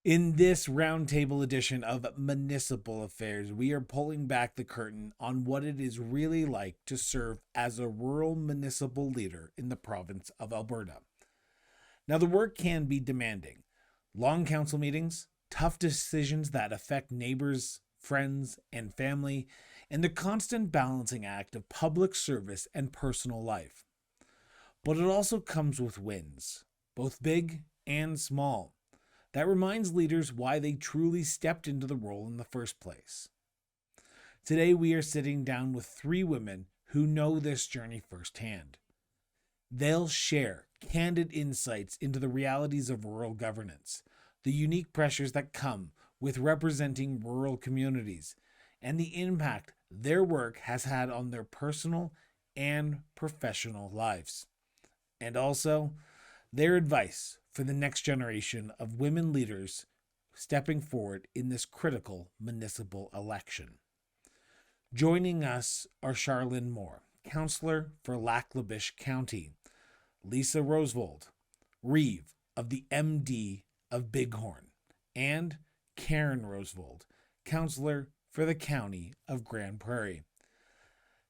In this roundtable edition of Municipal Affairs, we are pulling back the curtain on what it is really like to serve as a rural municipal leader in the province of Alberta. Now, the work can be demanding long council meetings, tough decisions that affect neighbors, friends, and family, and the constant balancing act of public service and personal life. But it also comes with wins, both big and small, that reminds leaders why they truly stepped into the role in the first place. Today, we are sitting down with three women who know this journey firsthand. They'll share candid insights into the realities of rural governance, the unique pressures that come with representing rural communities, and the impact their work has had on their personal and professional lives. And also, their advice for the next generation of women leaders stepping forward in this critical municipal election. Joining us are Charlene Moore, Councillor for Lac-La-Biche County, Lisa Roosevelt, Reeve of the MD of Bighorn, and Karen Roosevelt, Councillor for the County of Grand Prairie.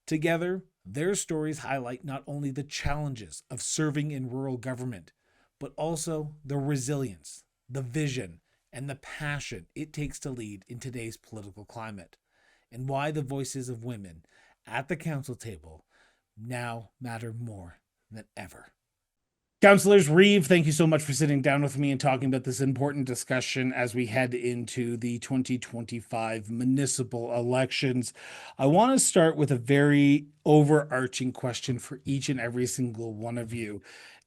Together, their stories highlight not only the challenges of serving in rural government, but also the resilience, the vision, and the passion it takes to lead in today's political climate, and why the voices of women at the council table now matter more than ever. Councillors Reeve, thank you so much for sitting down with me and talking about this important discussion as we head into the 2025 municipal elections. I want to start with a very overarching question for each and every single one of you.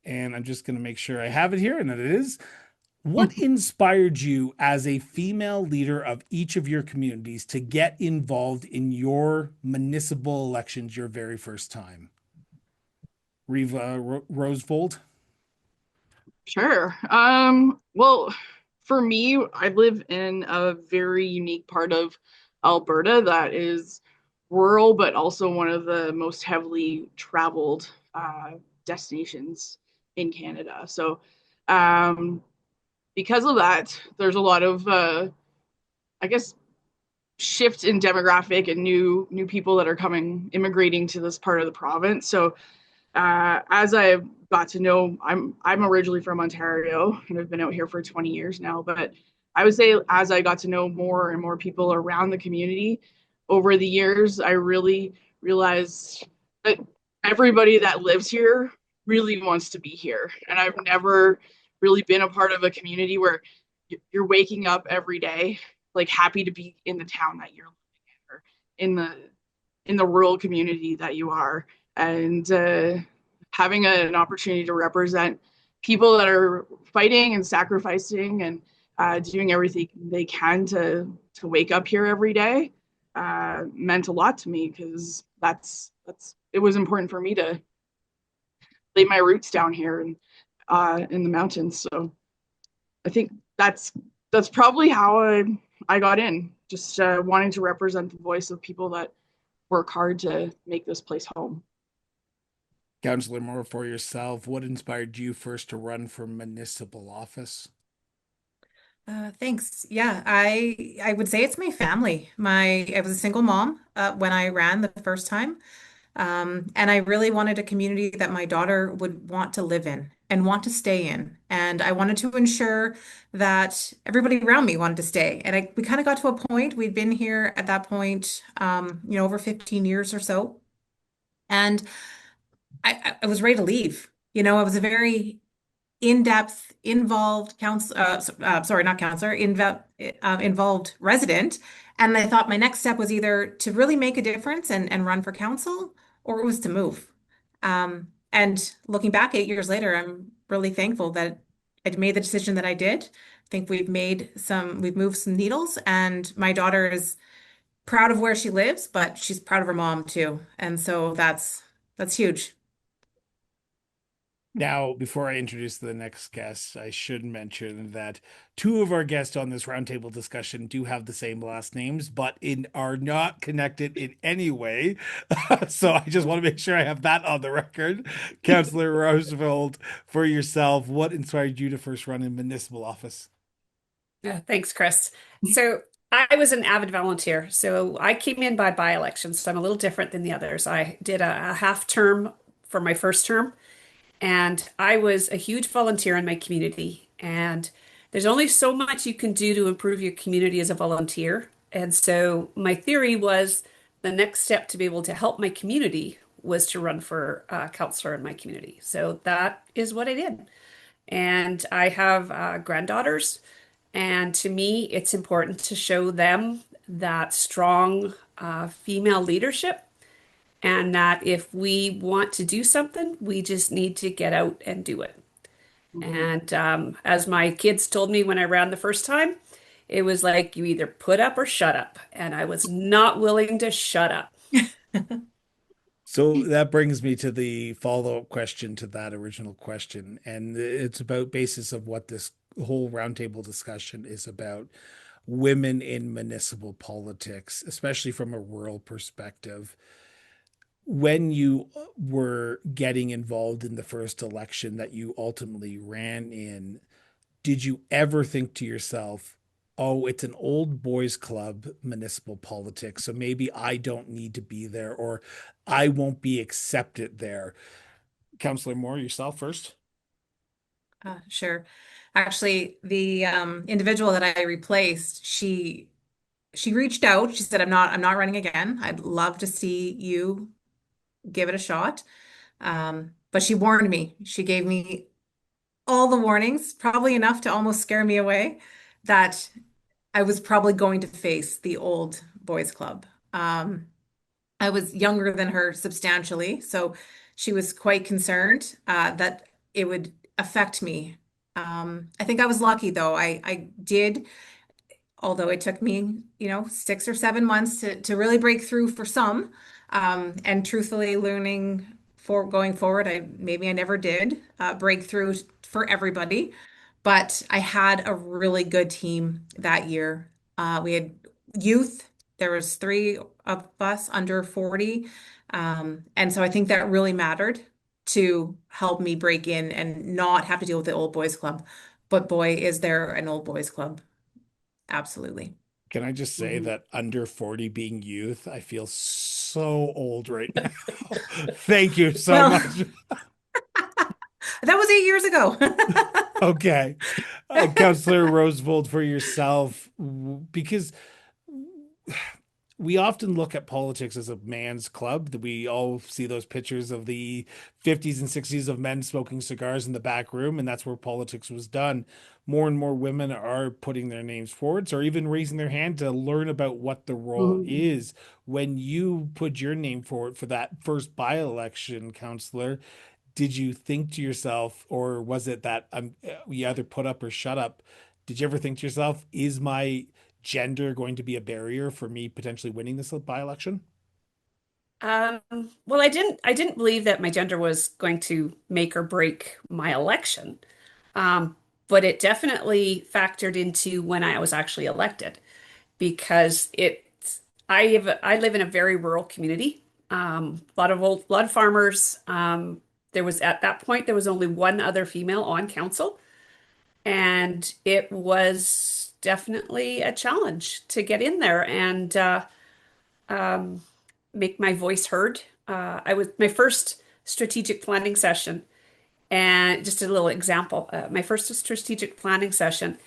And I'm just going to make sure I have it here, and that it is. What inspired you as a female leader of each of your communities to get involved in your municipal elections your very first time? Reeve Roosevelt? Sure. Well, for me, I live in a very unique part of Alberta that is rural, but also one of the most heavily traveled destinations in Canada. So, um, because of that, there's a lot of, I guess, shift in demographic and new people that are coming immigrating to this part of the province. So, as I got to know, I'm originally from Ontario and I've been out here for 20 years now. But I would say as I got to know more and more people around the community over the years, I really realized that everybody that lives here really wants to be here. And I've never really been a part of a community where you're waking up every day like happy to be in the town that you're living in or in the rural community that you are, and having an opportunity to represent people that are fighting and sacrificing and doing everything they can to wake up here every day meant a lot to me because that's it was important for me to lay my roots down here in the mountains. So I think that's probably how I got in, just wanting to represent the voice of people that work hard to make this place home. Councillor Moore, for yourself, what inspired you first to run for municipal office? Thanks. Yeah, I would say it's my family. I was a single mom when I ran the first time. And I really wanted a community that my daughter would want to live in and want to stay in. And I wanted to ensure that everybody around me wanted to stay. And we kind of got to a point, we'd been here at that point, over 15 years or so. And I was ready to leave. I was a very in-depth, involved sorry, not counselor, involved resident. And I thought my next step was either to really make a difference and run for council, or it was to move. And looking back 8 years later, I'm really thankful that I made the decision that I did. I think we've moved some needles, and my daughter is proud of where she lives, but she's proud of her mom too. And so that's huge. Now, before I introduce the next guest, I should mention that two of our guests on this roundtable discussion do have the same last names, but are not connected in any way. So I just want to make sure I have that on the record. Councillor Roosevelt, for yourself, what inspired you to first run in municipal office? Yeah, thanks, Chris. So I was an avid volunteer. So I came in by election, so I'm a little different than the others. I did a half term for my first term, and I was a huge volunteer in my community. And there's only so much you can do to improve your community as a volunteer. And so my theory was the next step to be able to help my community was to run for counselor in my community. So that is what I did. And I have granddaughters. And to me, it's important to show them that strong female leadership and that if we want to do something, we just need to get out and do it. Mhm. And as my kids told me when I ran the first time, it was like you either put up or shut up. And I was not willing to shut up. So that brings me to the follow-up question to that original question, and it's about basis of what this whole roundtable discussion is about: women in municipal politics, especially from a rural perspective. When you were getting involved in the first election that you ultimately ran in, did you ever think to yourself, oh, it's an old boys club municipal politics, so maybe I don't need to be there, or I won't be accepted there? Councillor Moore, yourself first. Sure. Actually, the individual that I replaced, she reached out. She said, I'm not running again. I'd love to see you give it a shot." But she warned me. She gave me all the warnings, probably enough to almost scare me away, that I was probably going to face the old boys club. I was younger than her substantially, so she was quite concerned that it would affect me. I think I was lucky though. I did, although it took me, 6 or 7 months to really break through for some. And truthfully, learning for going forward, I never did break through for everybody, but I had a really good team that year. We had youth. There was three of us under 40. And so I think that really mattered to help me break in and not have to deal with the old boys club. But boy, is there an old boys club. Absolutely. Can I just say Mhm. that under 40 being youth, I feel so old right now. Thank you so Well, much. that was 8 years ago. Okay. Councillor Roosevelt, for yourself, because we often look at politics as a man's club. That we all see those pictures of the 50s and 60s of men smoking cigars in the back room, and that's where politics was done. More and more women are putting their names forwards or even raising their hand to learn about what the role Mhm. is. When you put your name forward for that first by-election, counselor, did you think to yourself, or was it that you either put up or shut up? Did you ever think to yourself, is my gender going to be a barrier for me potentially winning this by-election? Um, well, I didn't believe that my gender was going to make or break my election. Um, but it definitely factored into when I was actually elected because I live in a very rural community. A lot of farmers. There was at that point there was only one other female on council, and it was definitely a challenge to get in there and um, make my voice heard. I was my first strategic planning session, and just a little example, my first strategic planning session,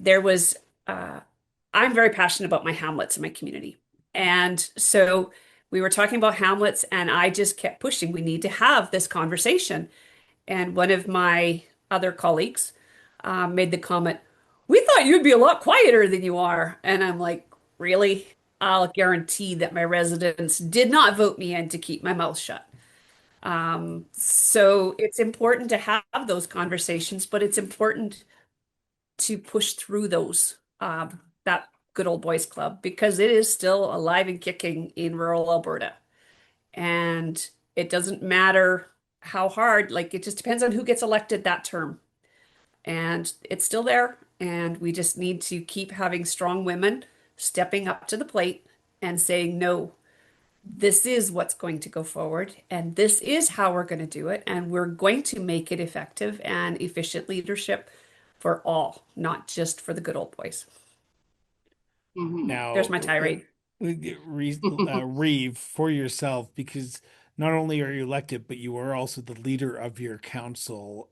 there was, uh, I'm very passionate about my hamlets in my community. And so we were talking about hamlets, and I just kept pushing. We need to have this conversation. And one of my other colleagues made the comment, "We thought you'd be a lot quieter than you are." And I'm like, really? I'll guarantee that my residents did not vote me in to keep my mouth shut. So it's important to have those conversations, but it's important to push through those, that good old boys club, because it is still alive and kicking in rural Alberta. And it doesn't matter how hard, like it just depends on who gets elected that term. And it's still there. And we just need to keep having strong women stepping up to the plate and saying, no, this is what's going to go forward, and this is how we're going to do it, and we're going to make it effective and efficient leadership for all, not just for the good old boys. Mhm. There's Now, my tirade. Reeve, for yourself, because not only are you elected, but you are also the leader of your council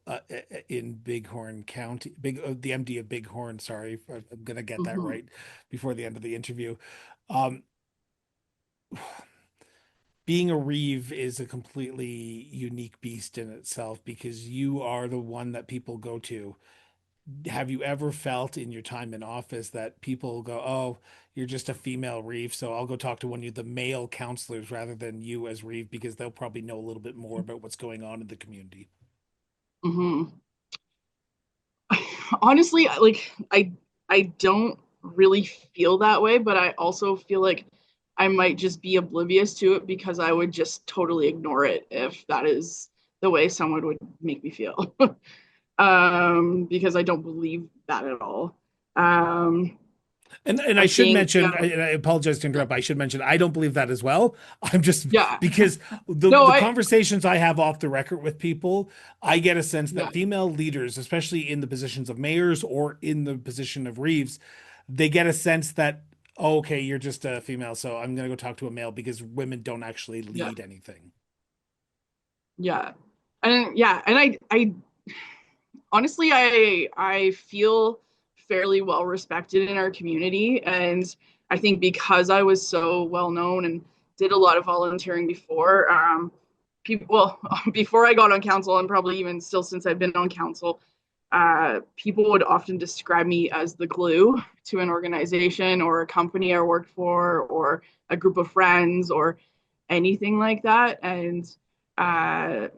in Bighorn County, the MD of Bighorn. Sorry, I'm gonna get that Mhm. right before the end of the interview. Um, Being a Reeve is a completely unique beast in itself because you are the one that people go to. Have you ever felt in your time in office that people go, "Oh, you're just a female Reeve, so I'll go talk to one of the male counselors rather than you as Reeve because they'll probably know a little bit more about what's going on in the community." Mhm. Honestly, like I don't really feel that way, but I also feel like I might just be oblivious to it because I would just totally ignore it if that is the way someone would make me feel. Because I don't believe that at all. Um, And I I should think, yeah, mention, and I apologize to interrupt, I should mention I don't believe that as well. I'm just yeah, because no, the conversations I have off the record with people, I get a sense yeah, that female leaders, especially in the positions of mayors or in the position of Reeves, they get a sense that, oh, okay, you're just a female, so I'm gonna go talk to a male because women don't actually yeah, lead anything. yeah, and I honestly, I feel fairly well respected in our community, and I think because I was so well known and did a lot of volunteering before, people, well, before I got on council, and probably even still since I've been on council, people would often describe me as the glue to an organization or a company I worked for or a group of friends or anything like that, and uh,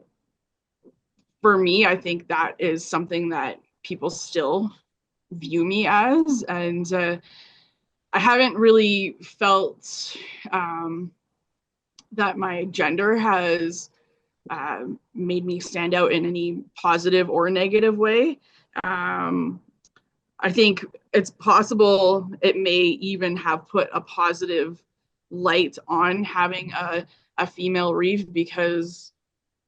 for me, I think that is something that people still view me as. And I haven't really felt that my gender has made me stand out in any positive or negative way. Um, I think it's possible it may even have put a positive light on having a female reef because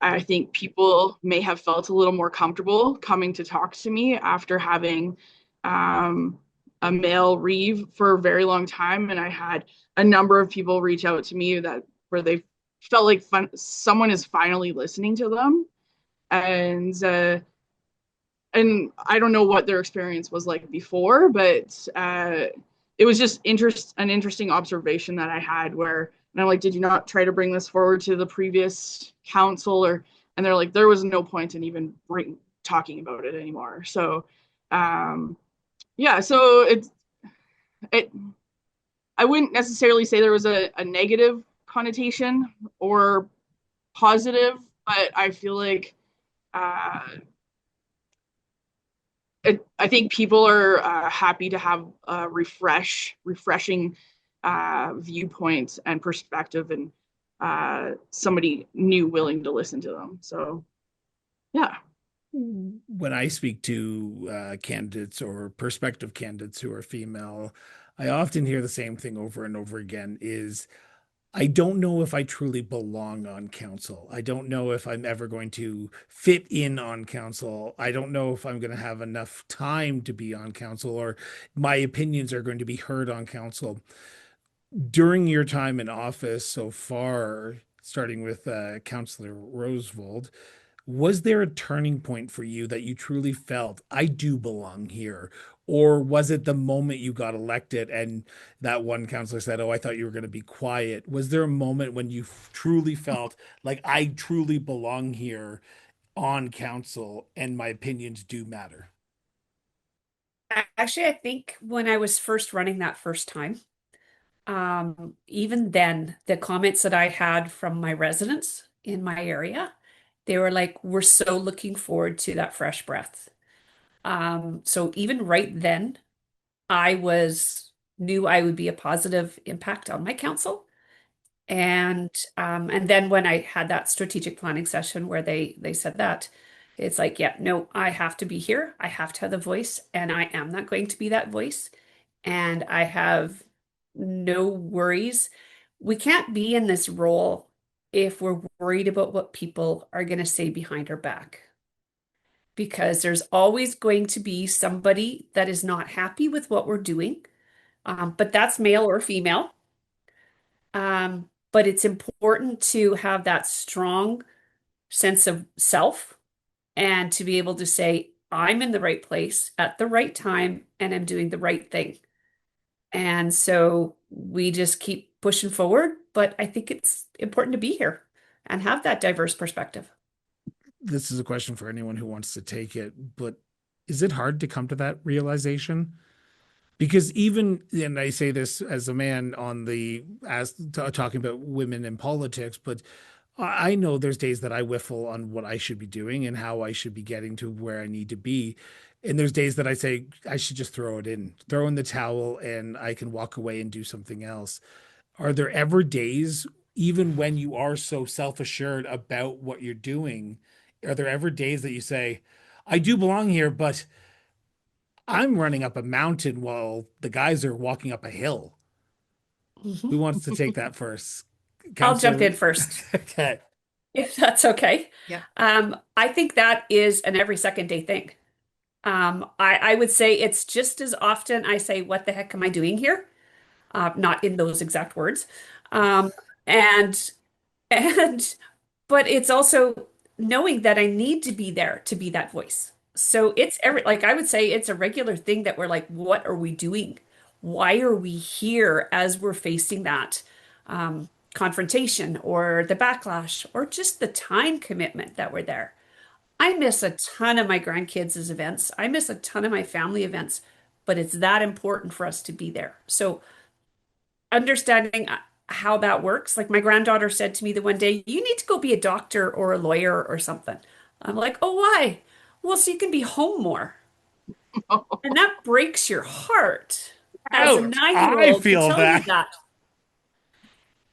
I think people may have felt a little more comfortable coming to talk to me after having um, a male reeve for a very long time. And I had a number of people reach out to me that where they felt like someone is finally listening to them. And I don't know what their experience was like before, but it was just an interesting observation that I had where, and I'm like, did you not try to bring this forward to the previous council or, and they're like, there was no point in even talking about it anymore. So, um, yeah, so it, I wouldn't necessarily say there was a negative connotation or positive, but I feel like, uh, I think people are happy to have a refreshing viewpoint and perspective, and somebody new willing to listen to them. So, yeah. When I speak to candidates or prospective candidates who are female, I often hear the same thing over and over again is I don't know if I truly belong on council. I don't know if I'm ever going to fit in on council. I don't know if I'm going to have enough time to be on council or my opinions are going to be heard on council. During your time in office so far, starting with Councillor Roosevelt, was there a turning point for you that you truly felt I do belong here? Or was it the moment you got elected and that one counselor said, "Oh, I thought you were going to be quiet"? Was there a moment when you truly felt like I truly belong here on council and my opinions do matter? Actually, I think when I was first running that first time, even then, the comments that I had from my residents in my area, they were like, we're so looking forward to that fresh breath. So even right then, I was knew I would be a positive impact on my council. And then when I had that strategic planning session where they said that, it's like, yeah, no, I have to be here. I have to have the voice, and I am not going to be that voice. And I have no worries. We can't be in this role if we're worried about what people are going to say behind our back. because there's always going to be somebody that is not happy with what we're doing. But that's male or female. But it's important to have that strong sense of self and to be able to say, I'm in the right place at the right time and I'm doing the right thing. And so we just keep pushing forward. But I think it's important to be here and have that diverse perspective. This is a question for anyone who wants to take it, but is it hard to come to that realization? Because even, and I say this as a man on the, as talking about women in politics, but I know there's days that I whiffle on what I should be doing and how I should be getting to where I need to be. And there's days that I say I should just throw in the towel, and I can walk away and do something else. Are there ever days, even when you are so self-assured about what you're doing, are there ever days that you say, I do belong here, but I'm running up a mountain while the guys are walking up a hill? Who wants to take that first? I'll jump in Counselor? first, Okay. if that's okay. Yeah. I think that is an every second day thing. I would say it's just as often I say, what the heck am I doing here? Not in those exact words. Um, and and but it's also knowing that I need to be there to be that voice. So it's every, like I would say it's a regular thing that we're like, what are we doing? Why are we here as we're facing that confrontation or the backlash or just the time commitment that we're there? I miss a ton of my grandkids' events. I miss a ton of my family events, but it's that important for us to be there. So understanding how that works. Like my granddaughter said to me the one day, you need to go be a doctor or a lawyer or something. I'm like, oh, why? Well, so you can be home more. And that breaks your heart as a Ouch. I 9-year-old to feel tell you that. that.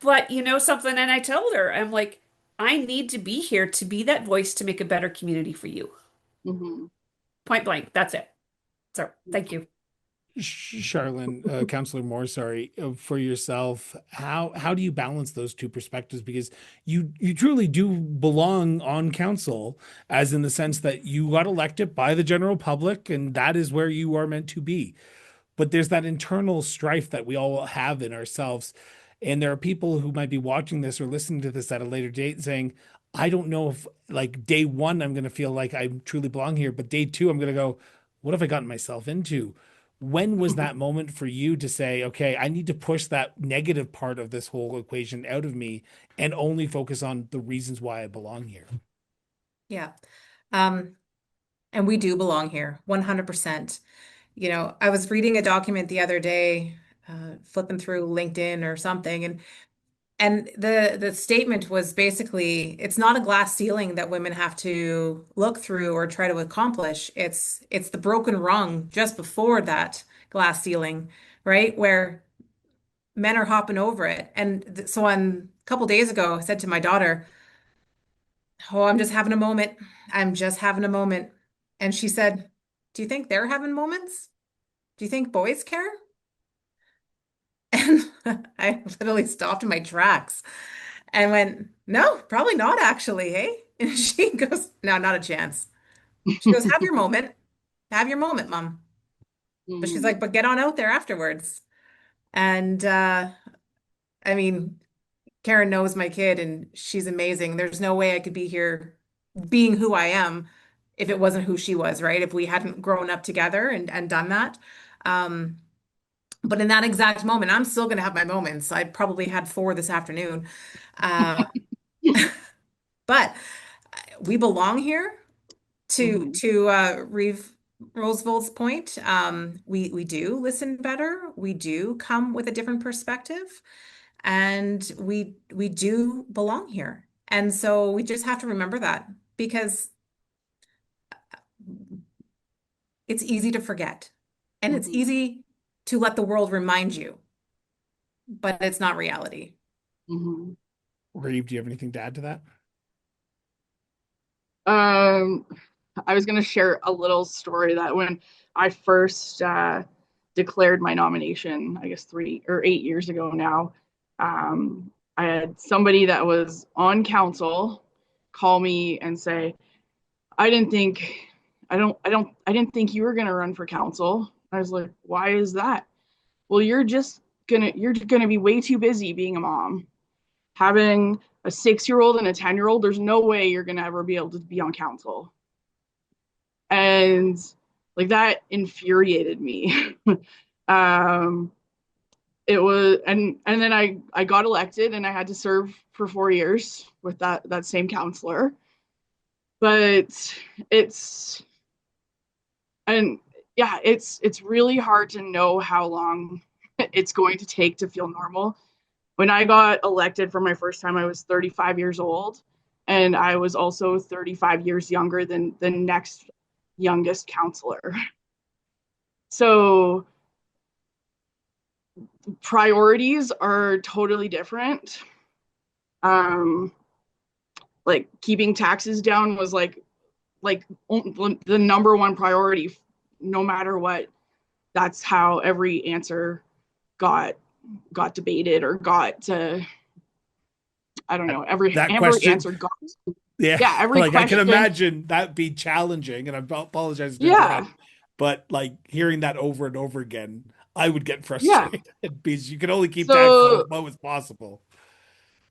But you know something, and I told her, I'm like, I need to be here to be that voice to make a better community for you. Mhm. Point blank. That's it. So thank you. Charlene, Counselor Moore, sorry, for yourself, how do you balance those two perspectives? Because you truly do belong on council, as in the sense that you got elected by the general public, and that is where you are meant to be. But there's that internal strife that we all have in ourselves. And there are people who might be watching this or listening to this at a later date saying, I don't know if like day one, I'm going to feel like I truly belong here, but day two, I'm going to go, what have I gotten myself into? When was that moment for you to say, okay, I need to push that negative part of this whole equation out of me and only focus on the reasons why I belong here? Yeah. Um, and we do belong here, 100%. You know, I was reading a document the other day, flipping through LinkedIn or something, and the statement was basically, it's not a glass ceiling that women have to look through or try to accomplish. It's the broken rung just before that glass ceiling, right? Where men are hopping over it. And so on a couple days ago, I said to my daughter, "Oh, I'm just having a moment. I'm just having a moment." And she said, "Do you think they're having moments? Do you think boys care?" And I literally stopped in my tracks and went, "No, probably not actually, hey?" And she goes, "No, not a chance." She goes, "Have your moment. Have your moment, mom." But she's like, Mhm. "But get on out there afterwards." And I mean, Karen knows my kid and she's amazing. There's no way I could be here being who I am if it wasn't who she was, right? If we hadn't grown up together and done that. Um, but in that exact moment, I'm still going to have my moments. I probably had four this afternoon. Uh, but we belong here Mhm. to Reeve Roosevelt's point. We do listen better. We do come with a different perspective, and we do belong here. And so we just have to remember that because it's easy to forget, and it's Mhm. easy to let the world remind you, but it's not reality. Mhm. Reeve, do you have anything to add to that? Um, I was going to share a little story that when I first declared my nomination, I guess 3 or 8 years ago now, I had somebody that was on council call me and say, I didn't think I didn't think you were going to run for council. I was like, why is that? Well, you're gonna be way too busy being a mom. Having a 6-year old and a 10-year old, there's no way you're gonna ever be able to be on council. And like that infuriated me. um, it was and then I got elected and I had to serve for 4 years with that same counselor. But it's and yeah, it's really hard to know how long it's going to take to feel normal. When I got elected for my first time, I was 35 years old, and I was also 35 years younger than the next youngest counselor. So priorities are totally different. Um, like keeping taxes down was like the number one priority, no matter what. That's how every answer got debated or got I don't know, every That every question, answer got yeah, yeah, every like I can question. imagine that be challenging, and I apologize to Yeah. interrupt, but like hearing that over and over again, I would get Yeah. frustrated because you can only keep taxes as So low as possible.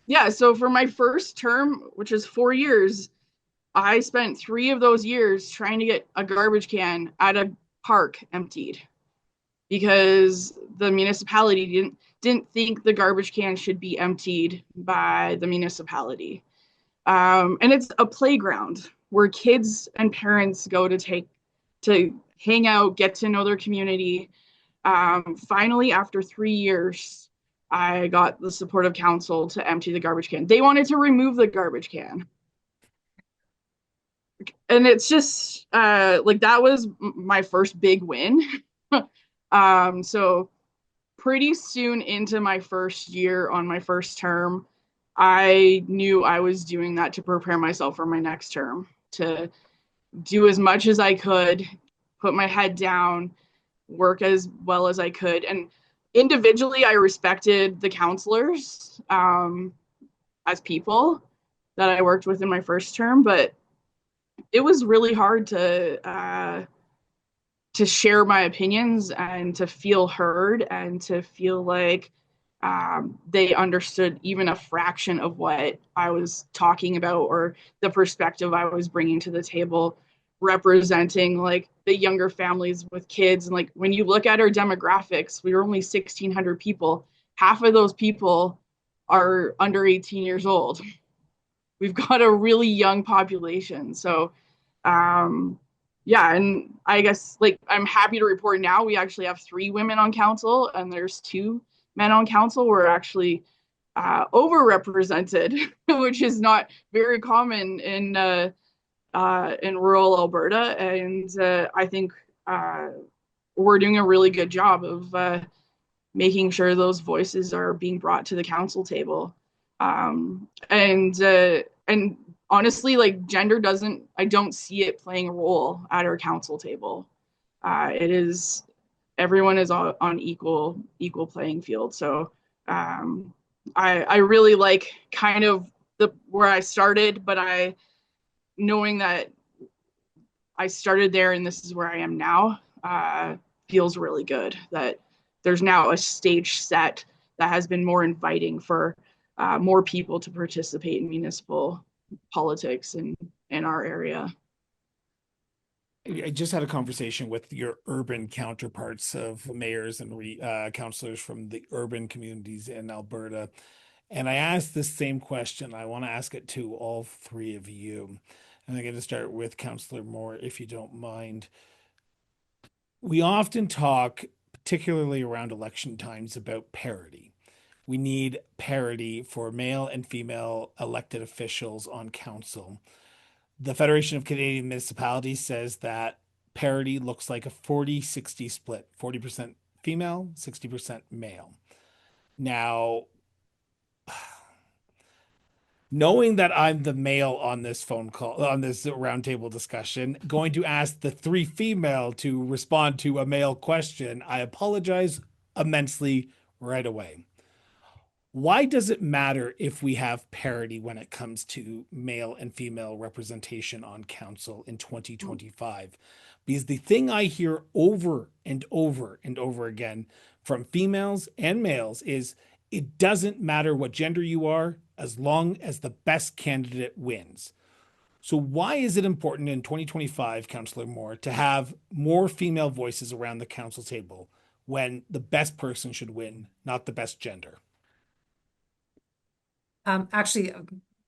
yeah, so for my first term, which is 4 years, I spent 3 of those years trying to get a garbage can at a park emptied because the municipality didn't think the garbage can should be emptied by the municipality. And it's a playground where kids and parents go to hang out, get to know their community. Finally, after 3 years, I got the support of council to empty the garbage can. They wanted to remove the garbage can. And it's just like that was my first big win. So pretty soon into my first year on my first term, I knew I was doing that to prepare myself for my next term, to do as much as I could, put my head down, work as well as I could. And individually, I respected the counselors as people that I worked with in my first term, but it was really hard to share my opinions and to feel heard and to feel like they understood even a fraction of what I was talking about or the perspective I was bringing to the table, representing like the younger families with kids. And like when you look at our demographics, we were only 1,600 people. Half of those people are under 18 years old. We've got a really young population. So, yeah, and I guess like I'm happy to report now we actually have 3 women on council and there's 2 men on council. We're actually overrepresented, which is not very common in rural Alberta, and I think we're doing a really good job of making sure those voices are being brought to the council table. And honestly, like gender doesn't, I don't see it playing a role at our council table. It is everyone is on equal playing field. So I really like kind of the where I started, but I knowing that I started there and this is where I am now feels really good. That there's now a stage set that has been more inviting for more people to participate in municipal politics in our area. I just had a conversation with your urban counterparts of mayors and councillors from the urban communities in Alberta. And I asked this same question. I want to ask it to all 3 of you. And I'm going to start with Councillor Moore, if you don't mind. We often talk, particularly around election times, about parity. We need parity for male and female elected officials on council. The Federation of Canadian Municipalities says that parity looks like a 40-60 split, 40% female, 60% male. Now, knowing that I'm the male on this phone call, on this roundtable discussion, going to ask the 3 female to respond to a male question, I apologize immensely right away. Why does it matter if we have parity when it comes to male and female representation on council in 2025? Because the thing I hear over and over and over again from females and males is it doesn't matter what gender you are as long as the best candidate wins. So, why is it important in 2025, Councillor Moore, to have more female voices around the council table when the best person should win, not the best gender? Actually,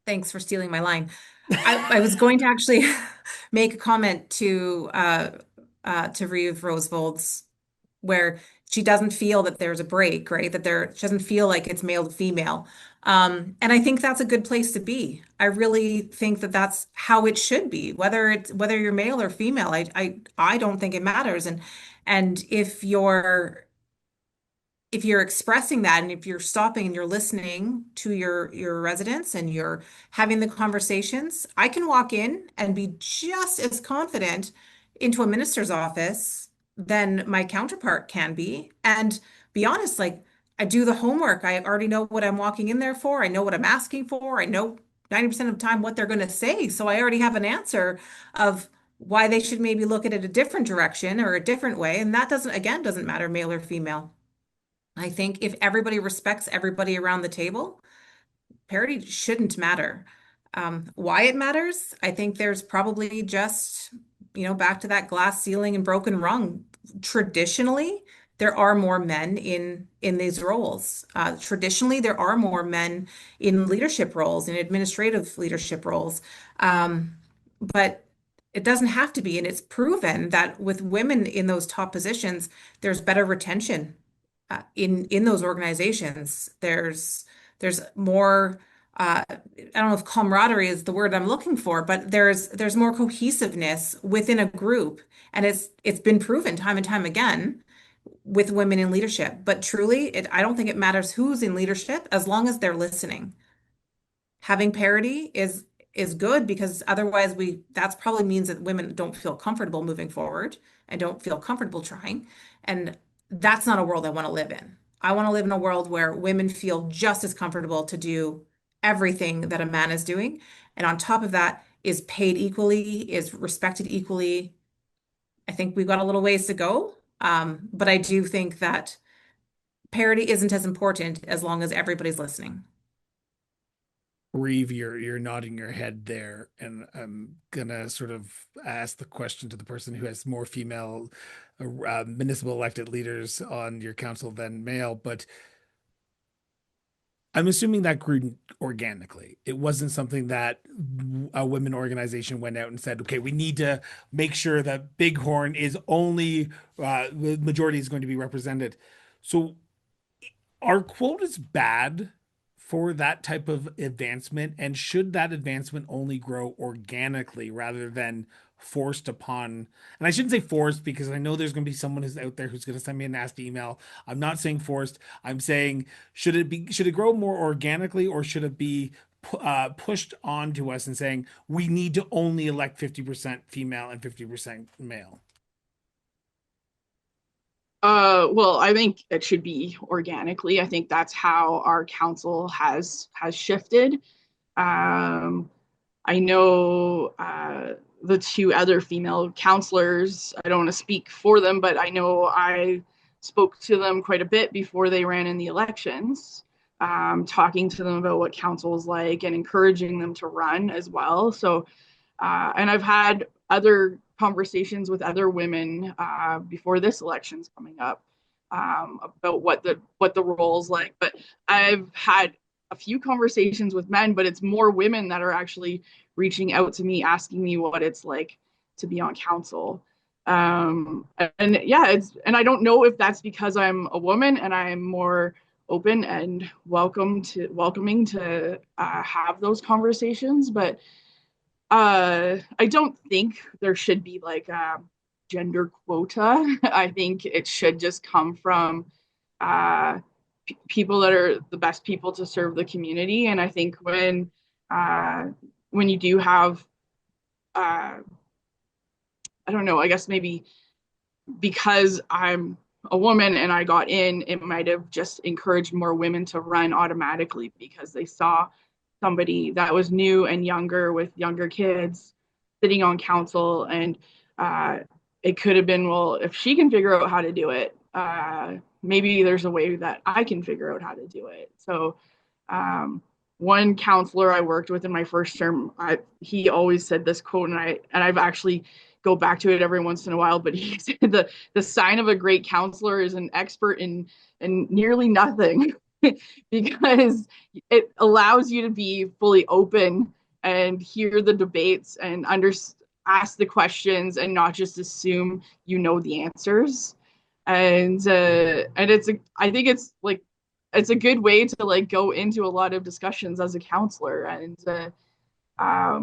thanks for stealing my line. I was going to actually make a comment to Reeve Rosvold's where she doesn't feel that there's a break, right? She doesn't feel like it's male to female. And I think that's a good place to be. I really think that that's how it should be, whether you're male or female. I don't think it matters. And if you're expressing that and if you're stopping and you're listening to your residents and you're having the conversations, I can walk in and be just as confident into a minister's office than my counterpart can be. And be honest, like I do the homework. I already know what I'm walking in there for. I know what I'm asking for. I know 90% of the time what they're going to say. So I already have an answer of why they should maybe look at it a different direction or a different way. And that doesn't matter, male or female. I think if everybody respects everybody around the table, parity shouldn't matter. Why it matters, I think there's probably just, back to that glass ceiling and broken rung. Traditionally, there are more men in these roles. Traditionally, there are more men in leadership roles, in administrative leadership roles. But it doesn't have to be, and it's proven that with women in those top positions, there's better retention in those organizations. There's more I don't know if camaraderie is the word I'm looking for, but there's more cohesiveness within a group, and it's been proven time and time again with women in leadership. But truly, I don't think it matters who's in leadership as long as they're listening. Having parity is good because otherwise that's probably means that women don't feel comfortable moving forward and don't feel comfortable trying. And that's not a world I want to live in. I want to live in a world where women feel just as comfortable to do everything that a man is doing. And on top of that, is paid equally, is respected equally. I think we've got a little ways to go. But I do think that parity isn't as important as long as everybody's listening. Reeve, you're nodding your head there, and I'm gonna sort of ask the question to the person who has more female municipal elected leaders on your council than male, but I'm assuming that grew organically. It wasn't something that a women organization went out and said, okay, we need to make sure that Bighorn is only the majority is going to be represented. So are quotas bad for that type of advancement? And should that advancement only grow organically rather than forced upon? And I shouldn't say forced because I know there's going to be someone who's out there who's going to send me a nasty email. I'm not saying forced. I'm saying should it grow more organically, or should it be pushed onto us and saying we need to only elect 50% female and 50% male? Well, I think it should be organically. I think that's how our council has shifted. I know the two other female counselors, I don't want to speak for them, but I know I spoke to them quite a bit before they ran in the elections, talking to them about what council is like and encouraging them to run as well. So, and I've had other conversations with other women before this election's coming up about what the role's like. But I've had a few conversations with men, but it's more women that are actually reaching out to me, asking me what it's like to be on council. And yeah, and I don't know if that's because I'm a woman and I'm more open and welcoming to have those conversations, but I don't think there should be like a gender quota. I think it should just come from people that are the best people to serve the community. And I think when you do have, I don't know, I guess maybe because I'm a woman and I got in, it might have just encouraged more women to run automatically because they saw somebody that was new and younger with younger kids sitting on council. And uh, it could have been, well, if she can figure out how to do it, maybe there's a way that I can figure out how to do it. So one counselor I worked with in my first term, he always said this quote, and I've actually go back to it every once in a while. But he said the sign of a great counselor is an expert in nearly nothing, because it allows you to be fully open and hear the debates and ask the questions and not just assume you know the answers. And I think it's like it's a good way to like go into a lot of discussions as a counselor. And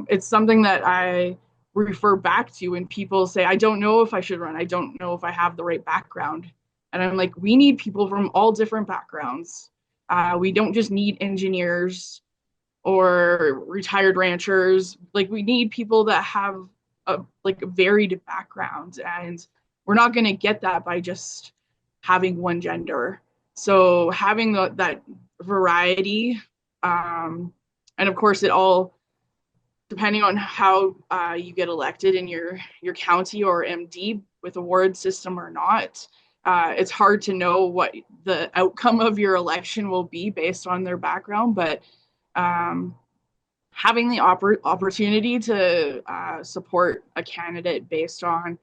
it's something that I refer back to when people say, I don't know if I should run, I don't know if I have the right background. And I'm like, we need people from all different backgrounds. We don't just need engineers or retired ranchers. Like, we need people that have a varied background, and we're not going to get that by just having one gender. So having that variety, and of course, it all depending on how you get elected in your county or MD with a ward system or not. It's hard to know what the outcome of your election will be based on their background, but having the opportunity to support a candidate based on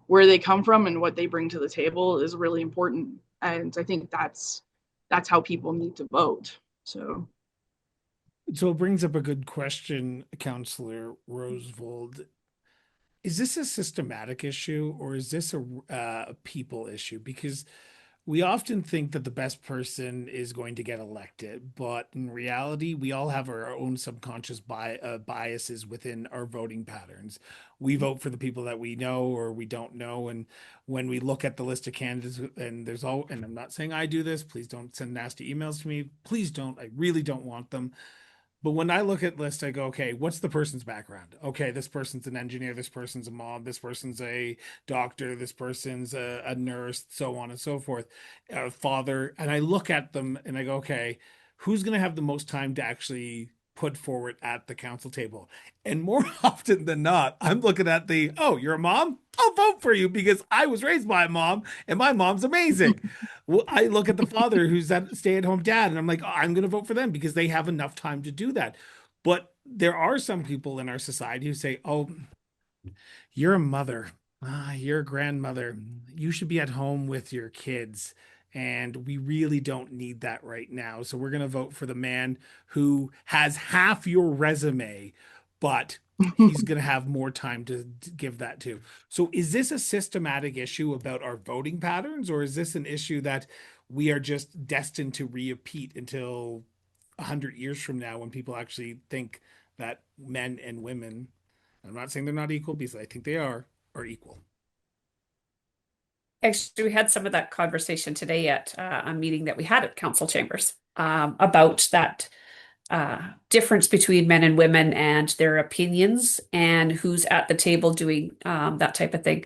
where they come from and what they bring to the table is really important. And I think that's how people need to vote. So it brings up a good question, Counselor Rosevold. Is this a systematic issue or is this a people issue? Because we often think that the best person is going to get elected, but in reality, we all have our own subconscious biases within our voting patterns. We vote for the people that we know or we don't know, and when we look at the list of candidates, and and I'm not saying I do this. Please don't send nasty emails to me. Please don't. I really don't want them. But when I look at lists, I go, okay, what's the person's background? Okay, this person's an engineer, this person's a mom, this person's a doctor, this person's a nurse, so on and so forth, a father. And I look at them and I go, okay, who's going to have the most time to actually put forward at the council table? And more often than not, I'm looking at oh, you're a mom? I'll vote for you because I was raised by a mom and my mom's amazing. Well, I look at the father who's that stay-at-home dad, and I'm like, oh, I'm going to vote for them because they have enough time to do that. But there are some people in our society who say, oh, you're a mother, you're a grandmother, you should be at home with your kids. And we really don't need that right now. So we're going to vote for the man who has half your resume, but he's going to have more time to give that to. So is this a systematic issue about our voting patterns, or is this an issue that we are just destined to repeat until 100 years from now when people actually think that men and women, I'm not saying they're not equal because I think they are equal. Actually, we had some of that conversation today at a meeting that we had at council chambers about that difference between men and women and their opinions and who's at the table doing that type of thing.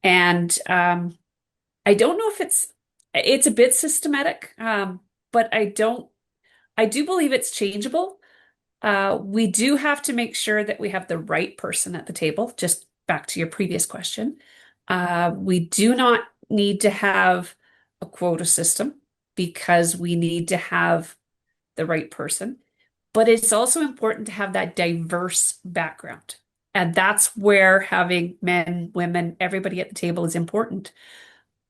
And I don't know if it's a bit systematic, but I do believe it's changeable. We do have to make sure that we have the right person at the table, just back to your previous question. We do not need to have a quota system because we need to have the right person. But it's also important to have that diverse background. And that's where having men, women, everybody at the table is important.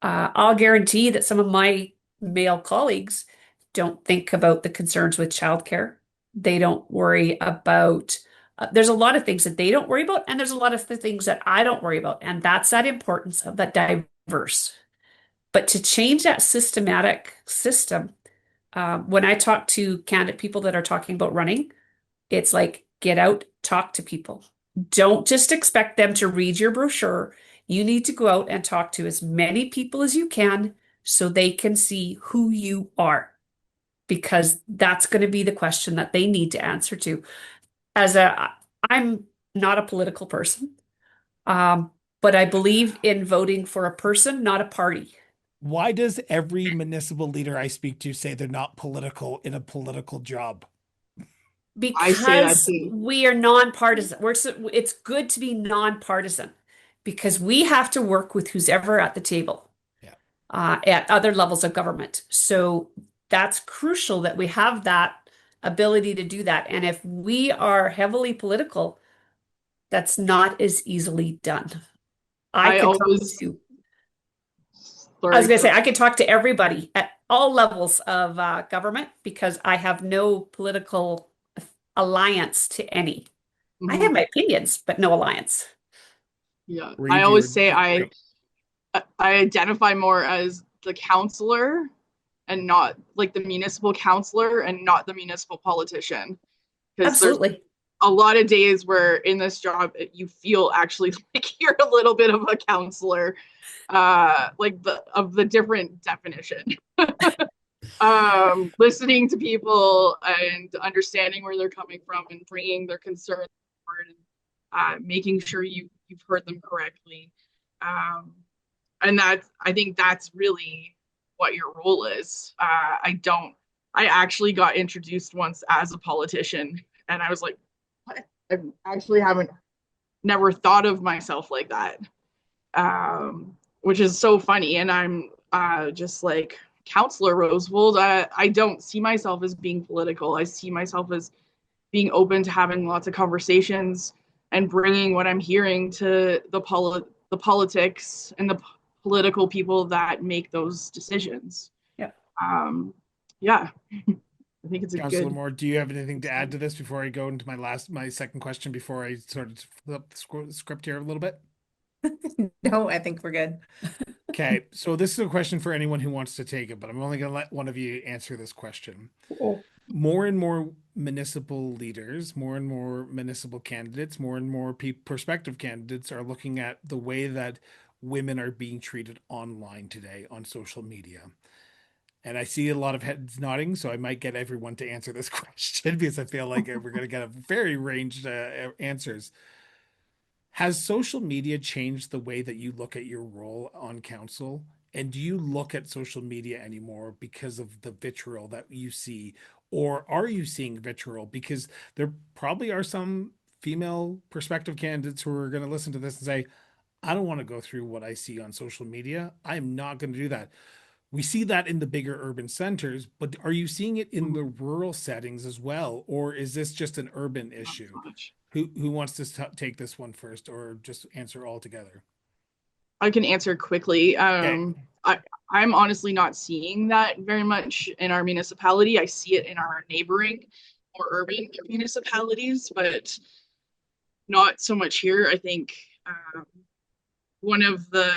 I'll guarantee that some of my male colleagues don't think about the concerns with childcare. They don't worry about there's a lot of things that they don't worry about, and there's a lot of things that I don't worry about. And that's that importance of that diverse. But to change that systematic system, when I talk to candidate people that are talking about running, it's like, get out, talk to people. Don't just expect them to read your brochure. You need to go out and talk to as many people as you can so they can see who you are, because that's going to be the question that they need to answer to. I'm not a political person. but I believe in voting for a person, not a party. Why does every municipal leader I speak to say they're not political in a political job? I say that Because too. we are nonpartisan. It's good to be nonpartisan because we have to work with who's ever at the table Yeah. at other levels of government. So that's crucial that we have that ability to do that. And if we are heavily political, that's not as easily done. I I could talk always, to, I was sorry, going to say, I could talk to everybody at all levels of government because I have no political alliance to any. I have Mhm. my opinions, but no alliance. Yeah. I Read your always say go. I identify more as the counselor and not like the municipal counselor and not the municipal politician. Because there's Absolutely. a lot of days where in this job you feel actually like you're a little bit of a counselor, like the different definition. Listening to people and understanding where they're coming from and bringing their concerns forward and making sure you've heard them correctly. Um, and I think that's really what your role is. I actually got introduced once as a politician, and I was like, what? I actually haven't never thought of myself like that, which is so funny. And I'm just like, Counselor Rosewold, I don't see myself as being political. I see myself as being open to having lots of conversations and bringing what I'm hearing to the politics and the political people that make those decisions. Yeah. Yeah, I think it's a Councillor good. Moore, do you have anything to add to this before I go into my second question before I sort of flip the script here a little bit? No, I think we're good. Okay, so this is a question for anyone who wants to take it, but I'm only going to let one of you answer this question. Oh, More and more municipal leaders, more and more municipal candidates, more and more prospective candidates are looking at the way that women are being treated online today on social media. And I see a lot of heads nodding, so I might get everyone to answer this question because I feel like we're going to get a very ranged answers. Has social media changed the way that you look at your role on council? And do you look at social media anymore because of the vitriol that you see? Or are you seeing vitriol? Because there probably are some female prospective candidates who are going to listen to this and say, I don't want to go through what I see on social media. I'm not going to do that. We see that in the bigger urban centers, but are you seeing it in the rural settings as well? Or is this just an urban issue? Who wants to take this one first or just answer all together? I can answer quickly. Okay. I'm honestly not seeing that very much in our municipality. I see it in our neighboring or urban municipalities, but not so much here. I think one of the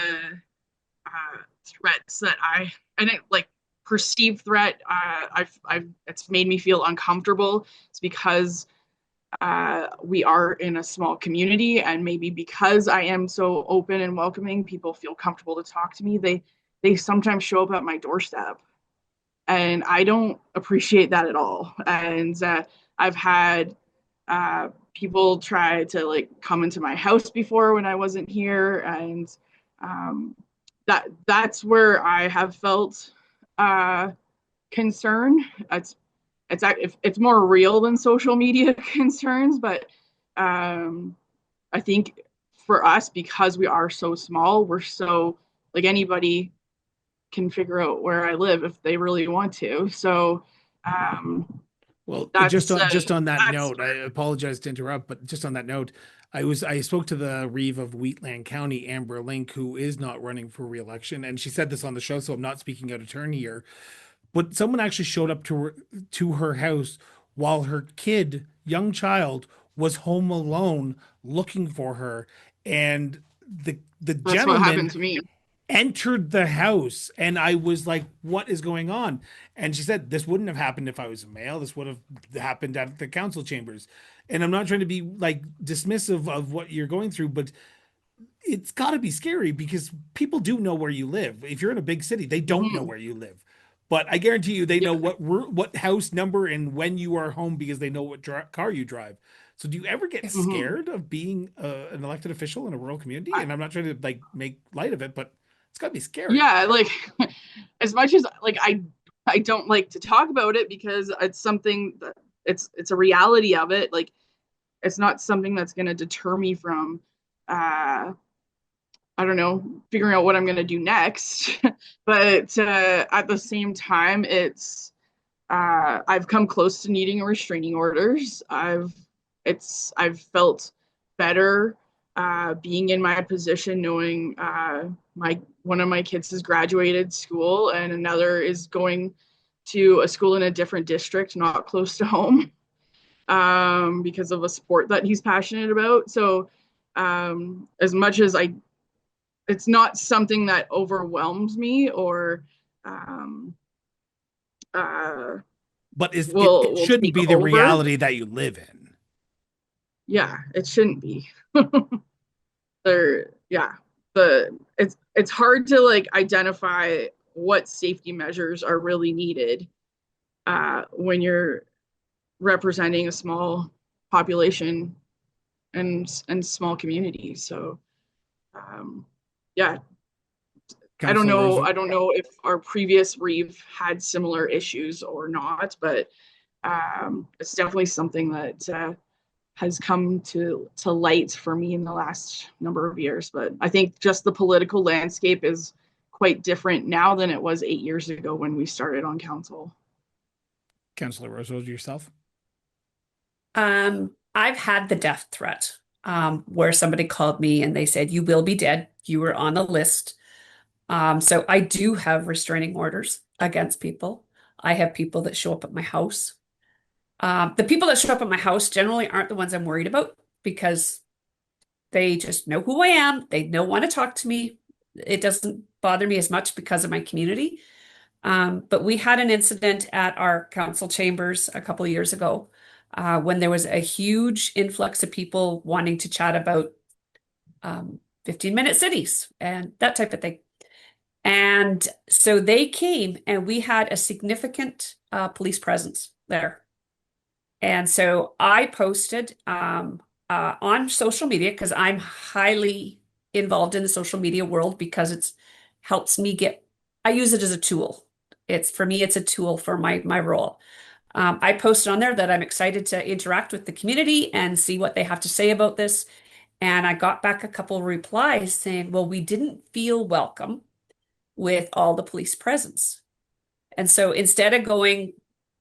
threats that and it like perceived threat, it's made me feel uncomfortable. It's because we are in a small community, and maybe because I am so open and welcoming, people feel comfortable to talk to me. They sometimes show up at my doorstep, and I don't appreciate that at all. And I've had people try to like come into my house before when I wasn't here, and um, that's where I have felt concern. It's more real than social media concerns, but I think for us, because we are so small, we're so like anybody can figure out where I live if they really want to. So Well, that's just on that that's note, I apologize to interrupt, but just on that note, I spoke to the Reeve of Wheatland County, Amber Link, who is not running for re-election, and she said this on the show, so I'm not speaking out of turn here. But someone actually showed up to her house while her young child, was home alone looking for her, and the that's what gentleman happened to me. entered the house, and I was like, what is going on? And she said, this wouldn't have happened if I was a male. This would have happened at the council chambers. And I'm not trying to be like dismissive of what you're going through, but it's got to be scary because people do know where you live. If you're in a big city, they don't know Mm-hmm. where you live. But I guarantee you, they Yeah. know what house number and when you are home because they know what car you drive. So do you ever get Mhm. scared of being an elected official in a rural community? I- And I'm not trying to like make light of it, but it's got to be scary. yeah, like as much as like I don't like to talk about it because it's something that it's a reality of it. Like it's not something that's going to deter me from uh I don't know, figuring out what I'm going to do next. But at the same time, I've come close to needing restraining orders. I've felt better being in my position, knowing my one of my kids has graduated school and another is going to a school in a different district, not close to home, because of a sport that he's passionate about. So as much as it's not something that overwhelms me or um, uh, But it will shouldn't take be the over. reality that you live in. Yeah, it shouldn't be. Yeah, it's hard to like identify what safety measures are really needed when you're representing a small population and small communities. So yeah, Councillor Rose, I don't know if our previous reeve had similar issues or not, but it's definitely something that has come to light for me in the last number of years. But I think just the political landscape is quite different now than it was 8 years ago when we started on council. Councillor Rose, yourself. I've had the death threat, where somebody called me and they said, "You will be dead. You were on the list." So I do have restraining orders against people. I have people that show up at my house. The people that show up at my house generally aren't the ones I'm worried about because they just know who I am. They don't want to talk to me. It doesn't bother me as much because of my community. But we had an incident at our council chambers a couple of years ago, when there was a huge influx of people wanting to chat about 15-minute cities and that type of thing. And so they came and we had a significant police presence there. And so I posted on social media because I'm highly involved in the social media world because it's helps me I use it as a tool. It's for me, it's a tool for my role. I posted on there that I'm excited to interact with the community and see what they have to say about this. And I got back a couple of replies saying, well, we didn't feel welcome with all the police presence. And so instead of going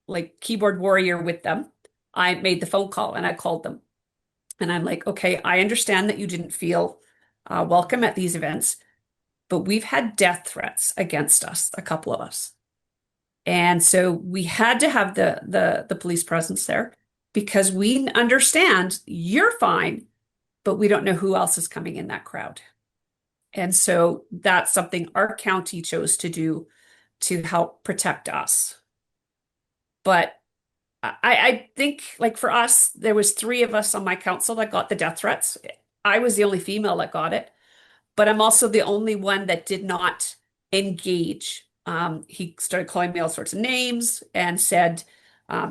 like keyboard warrior with them, I made the phone call and I called them. And I'm like, okay, I understand that you didn't feel welcome at these events, but we've had death threats against us, a couple of us. And so we had to have the police presence there because we understand you're fine, but we don't know who else is coming in that crowd. And so that's something our county chose to do to help protect us. But I think like for us, there was three of us on my council that got the death threats. I was the only female that got it, but I'm also the only one that did not engage. He started calling me all sorts of names and said,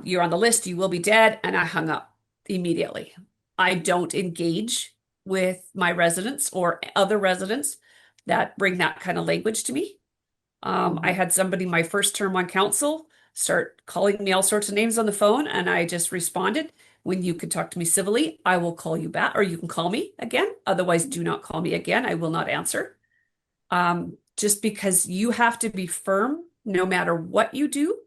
"You're on the list. You will be dead." And I hung up immediately. I don't engage with my residents or other residents that bring that kind of language to me. I had somebody my first term on council start calling me all sorts of names on the phone, and I just responded, when you can talk to me civilly, I will call you back, or you can call me again. Otherwise, do not call me again. I will not answer. Just because you have to be firm no matter what you do,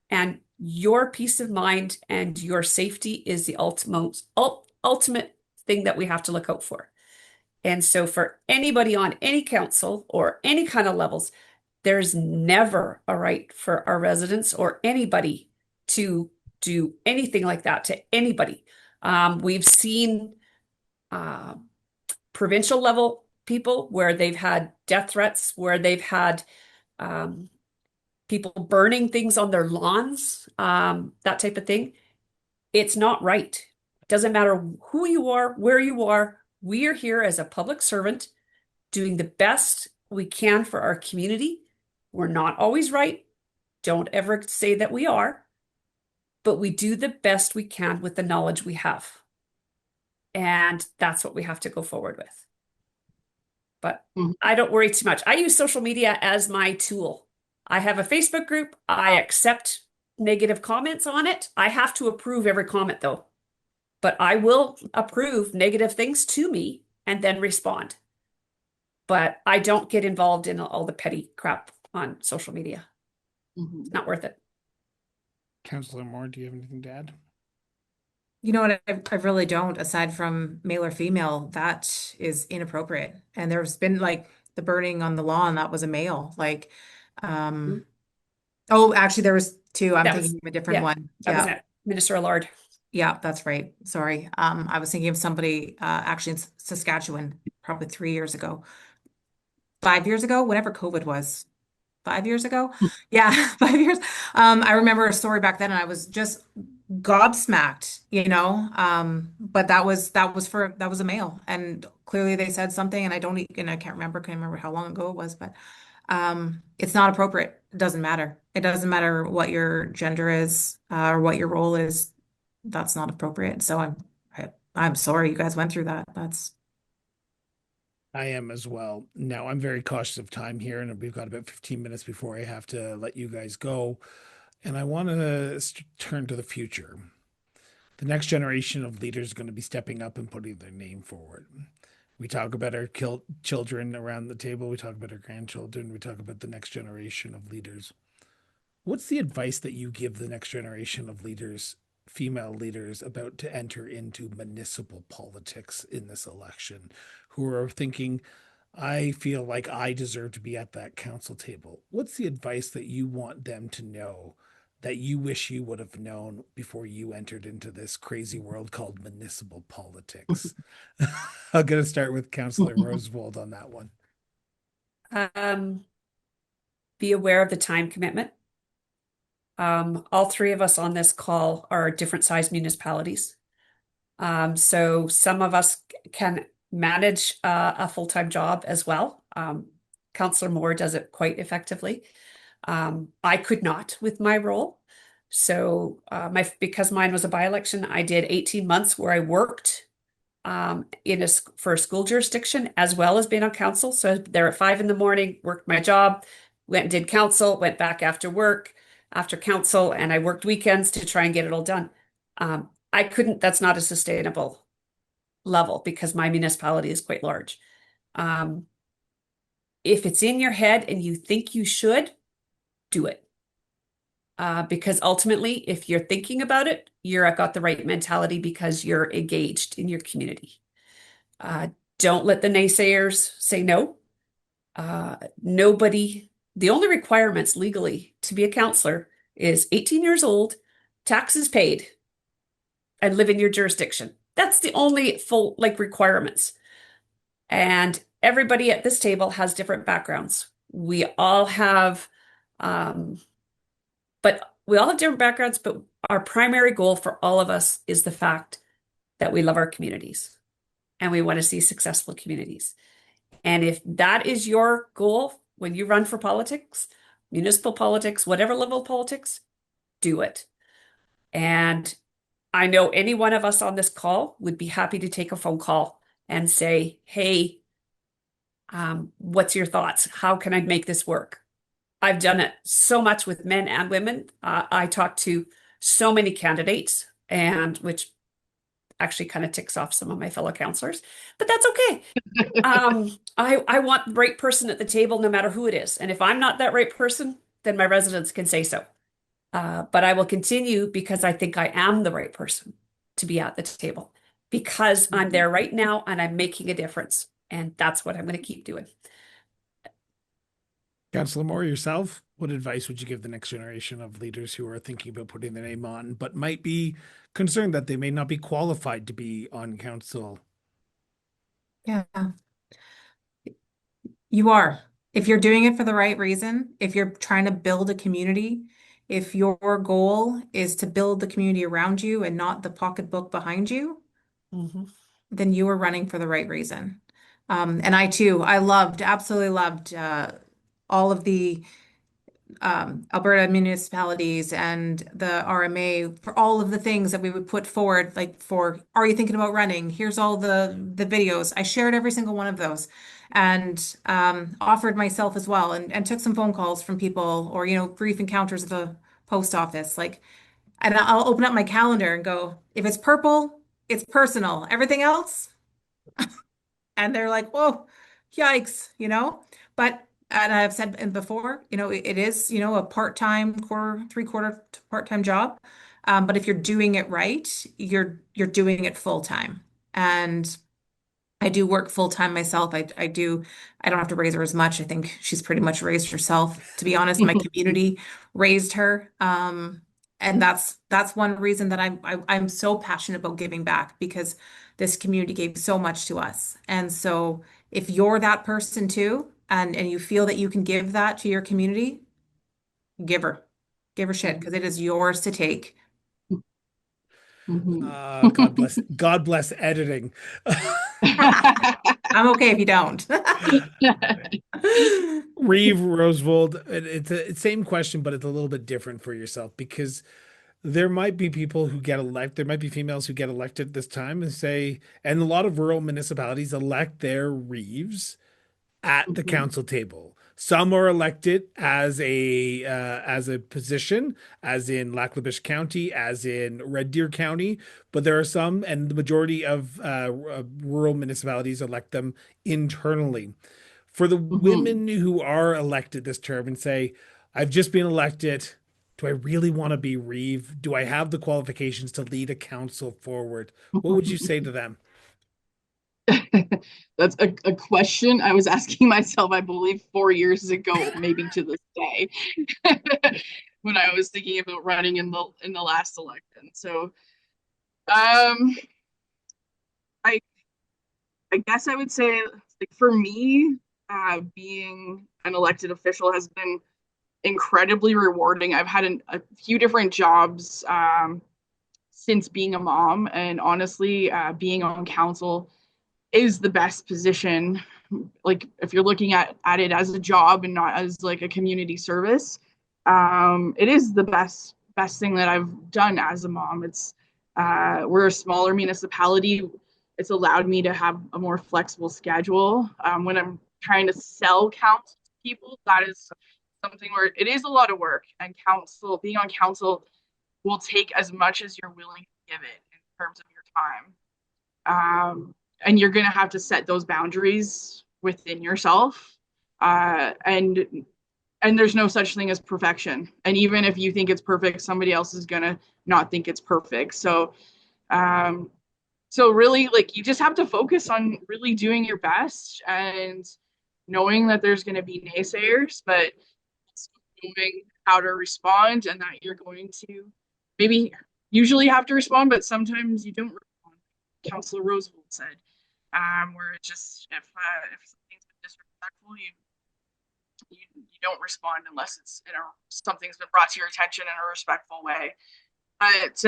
and your peace of mind and your safety is the ultimate thing that we have to look out for. And so for anybody on any council or any kind of levels, there's never a right for our residents or anybody to do anything like that to anybody. We've seen uh, provincial level people where they've had death threats, where they've had um, people burning things on their lawns, that type of thing. It's not right. Doesn't matter who you are, where you are. We are here as a public servant doing the best we can for our community. We're not always right. Don't ever say that we are, but we do the best we can with the knowledge we have. And that's what we have to go forward with. But Mhm. I don't worry too much. I use social media as my tool. I have a Facebook group. I accept negative comments on it. I have to approve every comment though. But I will approve negative things to me and then respond. But I don't get involved in all the petty crap on social media. Mhm. It's not worth it. Councillor Moore, do you have anything to add? You know what? I really don't, aside from male or female, that is inappropriate. And there's been like the burning on the lawn, that was a male. Like, Mhm. oh, actually, there was two. I'm That was, thinking of a different yeah, one. that was Yeah. it. Minister Allard. Yeah, that's right. Sorry. I was thinking of somebody actually in Saskatchewan, probably 3 years ago, 5 years ago, whenever COVID was. 5 years ago. Yeah, 5 years. I remember a story back then and I was just gobsmacked, you know. But that was a male. And clearly they said something and I can't remember how long ago it was, but it's not appropriate. It doesn't matter. It doesn't matter what your gender is, or what your role is. That's not appropriate. So I'm sorry you guys went through that. That's I am as well. Now, I'm very cautious of time here, and we've got about 15 minutes before I have to let you guys go. And I want to turn to the future. The next generation of leaders is going to be stepping up and putting their name forward. We talk about our children around the table. We talk about our grandchildren. We talk about the next generation of leaders. What's the advice that you give the next generation of leaders, female leaders, about to enter into municipal politics in this election, who are thinking, I feel like I deserve to be at that council table? What's the advice that you want them to know that you wish you would have known before you entered into this crazy world called municipal politics? I'm going to start with Councillor Roosevelt on that one. Um, be aware of the time commitment. All three of us on this call are different sized municipalities. So some of us can manage a full-time job as well. Councillor Moore does it quite effectively. I could not with my role. So because mine was a by-election, I did 18 months where I worked for a school jurisdiction as well as being on council. So there at 5 a.m, worked my job, went and did council, went back after work, after council, and I worked weekends to try and get it all done. I couldn't, that's not a sustainable level because my municipality is quite large. If it's in your head and you think you should, do it. Because ultimately, if you're thinking about it, you're got the right mentality because you're engaged in your community. Don't let the naysayers say no. The only requirements legally to be a counselor is 18 years old, taxes paid, and live in your jurisdiction. That's the only full requirements. And everybody at this table has different backgrounds. We all have, but we all have different backgrounds, but our primary goal for all of us is the fact that we love our communities and we want to see successful communities. And if that is your goal when you run for politics, municipal politics, whatever level of politics, do it. And I know any one of us on this call would be happy to take a phone call and say, hey, what's your thoughts? How can I make this work? I've done it so much with men and women. I talk to so many candidates, and which actually kind of ticks off some of my fellow counselors, but that's okay. I want the right person at the table, no matter who it is. And if I'm not that right person, then my residents can say so. But I will continue because I think I am the right person to be at the table because I'm there right now and I'm making a difference. And that's what I'm going to keep doing. Councillor Moore, yourself, what advice would you give the next generation of leaders who are thinking about putting their name on, but might be concerned that they may not be qualified to be on council? yeah. You are. If you're doing it for the right reason, if you're trying to build a community, if your goal is to build the community around you and not the pocketbook behind you, then you are running for the right reason. And I too, absolutely loved all of the Alberta municipalities and the RMA for all of the things that we would put forward, like for, are you thinking about running? Here's all the videos. I shared every single one of those and offered myself as well and took some phone calls from people or, brief encounters at the post office. Like, and I'll open up my calendar and go, if it's purple, it's personal. Everything else, and they're like, "Whoa, yikes." But and I've said before, it is, a part-time, three-quarter part-time job. But if you're doing it right, you're doing it full time. And I do work full time myself. I don't have to raise her as much. I think she's pretty much raised herself. To be honest, my community raised her. And that's one reason that I'm so passionate about giving back because this community gave so much to us. And so if you're that person too, and you feel that you can give that to your community, give her. Give her shit because it is yours to take. God bless editing. I'm okay if you don't. Reeve Rosewold, it's a same question, but it's a little bit different for yourself because there might be people who get elected, there might be females who get elected this time and say, and a lot of rural municipalities elect their Reeves at the council table. Some are elected as a position, as in Lac-La-Biche County, as in Red Deer County, but there are some, and the majority of rural municipalities elect them internally. For the women who are elected this term and say, "I've just been elected. Do I really want to be Reeve? Do I have the qualifications to lead a council forward?" What would you say to them? That's a question I was asking myself, I believe, 4 years ago, maybe to this day, when I was thinking about running in the last election. So, I I guess I would say, like for me, being an elected official has been incredibly rewarding. I've had a few different jobs since being a mom, and honestly, being on council is the best position. Like if you're looking at it as a job and not as like a community service, it is the best thing that I've done as a mom. It's we're a smaller municipality. It's allowed me to have a more flexible schedule. When I'm trying to sell council to people, that is something where it is a lot of work, and being on council will take as much as you're willing to give it in terms of your time. And you're going to have to set those boundaries within yourself. And there's no such thing as perfection. And even if you think it's perfect, somebody else is going to not think it's perfect. So really, like, you just have to focus on really doing your best and knowing that there's going to be naysayers, but knowing how to respond, and that you're going to maybe usually have to respond, but sometimes you don't respond. Councillor Roosevelt said, where it's just if something's been disrespectful, you don't respond unless it's something's been brought to your attention in a respectful way. But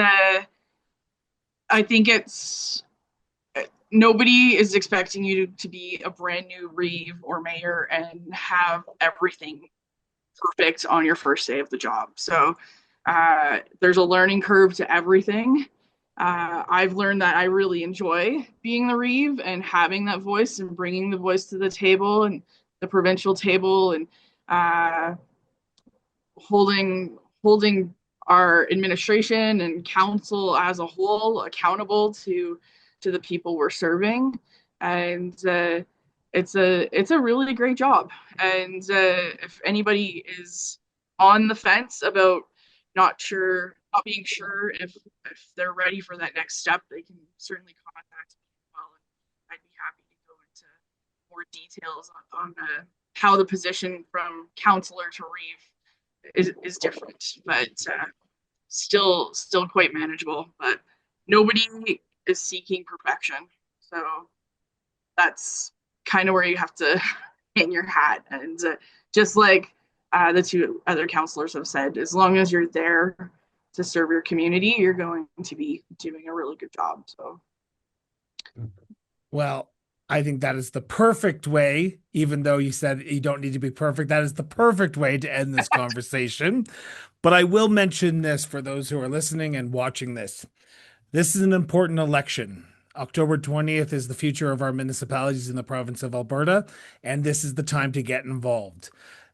I think nobody is expecting you to be a brand new Reeve or mayor and have everything perfect on your first day of the job. So there's a learning curve to everything. I've learned that I really enjoy being the Reeve and having that voice and bringing the voice to the table and the provincial table, and holding our administration and council as a whole accountable to the people we're serving. And it's a really great job. And if anybody is on the fence about not being sure if they're ready for that next step, they can certainly contact me as well, and I'd be happy to go into more details on how the position from counselor to Reeve is different, but still quite manageable. But nobody is seeking perfection, so that's kind of where you have to hang your hat. And just like the two other counselors have said, as long as you're there to serve your community, you're going to be doing a really good job. So, well, I think that is the perfect way, even though you said you don't need to be perfect, that is the perfect way to end this conversation. But I will mention this for those who are listening and watching this. This is an important election. October 20th is the future of our municipalities in the province of Alberta, and this is the time to get involved.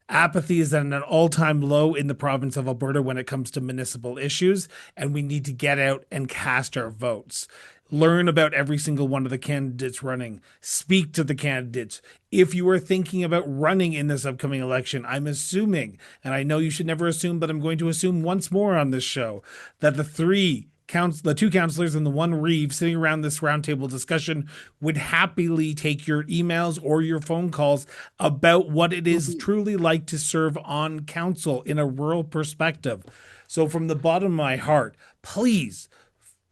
Apathy is at an all-time low in the province of Alberta when it comes to municipal issues, and we need to get out and cast our votes. Learn about every single one of the candidates running. Speak to the candidates. If you are thinking about running in this upcoming election, I'm assuming, and I know you should never assume, but I'm going to assume once more on this show, that the two counselors and the one Reeve sitting around this roundtable discussion would happily take your emails or your phone calls about what it is truly like to serve on council in a rural perspective. So from the bottom of my heart, please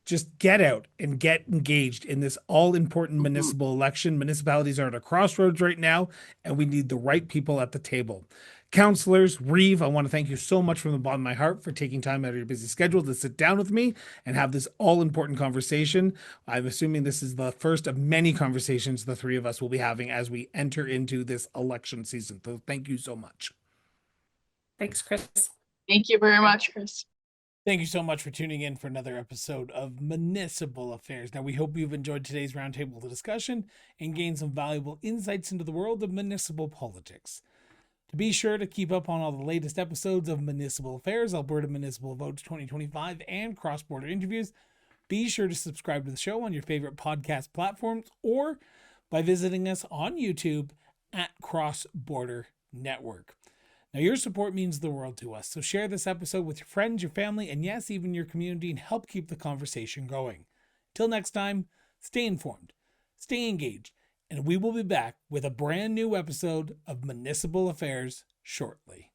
just get out and get engaged in this all-important municipal election. Municipalities are at a crossroads right now, and we need the right people at the table. Counselors, Reeve, I want to thank you so much from the bottom of my heart for taking time out of your busy schedule to sit down with me and have this all-important conversation. I'm assuming this is the first of many conversations the three of us will be having as we enter into this election season. So thank you so much. Thanks, Chris. Thank you very much, Chris. Thank you so much for tuning in for another episode of Municipal Affairs. Now, we hope you've enjoyed today's roundtable discussion and gained some valuable insights into the world of municipal politics. To be sure to keep up on all the latest episodes of Municipal Affairs, Alberta Municipal Votes 2025, and cross-border interviews, be sure to subscribe to the show on your favorite podcast platforms or by visiting us on YouTube at Cross Border Network. Now, your support means the world to us, so share this episode with your friends, your family, and yes, even your community, and help keep the conversation going. Till next time, stay informed, stay engaged, and we will be back with a brand new episode of Municipal Affairs shortly.